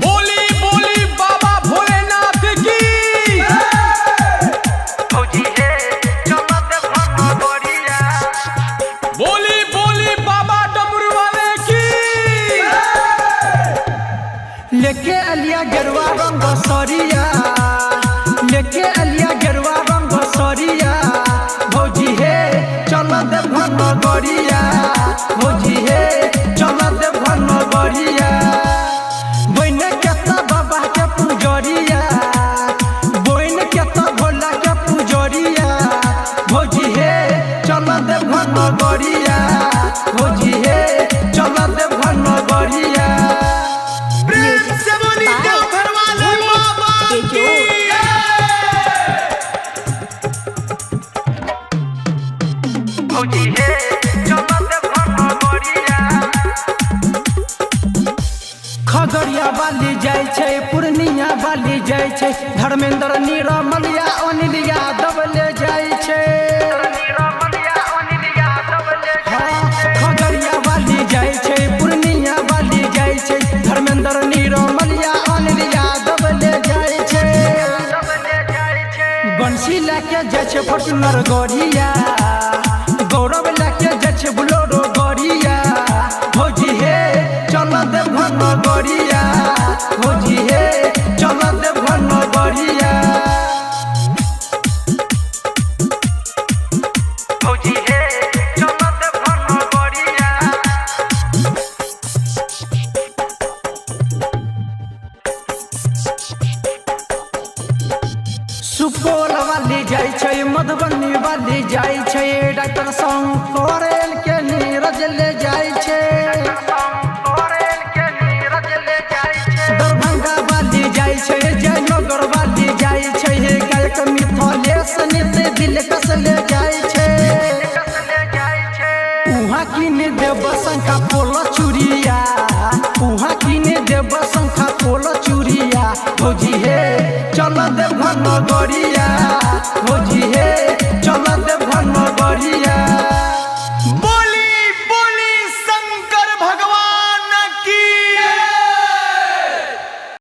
बोली बोली बाबा भोलेनाथ की। बोली बोली बाबा डमरू वाले की। लेके अलिया गेरुआ रंग सरिया, लेके अलिया गेरुआ रंग सरिया। भौजी हे चल देव घन गरिया, भौजी हे चल देव घन गरिया। बोइन केता बाबा के पुजरिया, बोइन केता भोला के पुजरिया। भौजी हे चल देव घन गरिया, भौजी हे चल देव घन गरिया। खगड़िया वाली जाय छे, पूर्णिया वाली जाय छे, धर्मेंद्र निरमलिया अनिल यादव ले जाय छे। खगड़िया वाली जाय छे, पूर्णिया वाली जाय छे, धर्मेंद्र निरमलिया अनिल यादव ले जाय छे। बंसी लेके जाय छे फॉर्च्यूनर गरिया, गौरव लेके जाय छे बोलेरो गरिया। भौजी हे चल देव घन गरिया, भौजी हे चल देव घन गरिया। भौजी हे चल देव घन गरिया। सुपौल वाली जाय छे, मधुबनी वाली जाय छे, डॉक्टर शंकर के नीरज ले जाय छे। दरभंगा वाली जाय छे, जयनगर वाली जाय छे, गायक मिथिलेश नित्य दिलकश ले जाय छे। उहाँ किने देव शंखा पोल चूड़िया, उहाँ किने देव शंखा पोल चूड़िया। भौजी हे चल देव घन गरिया।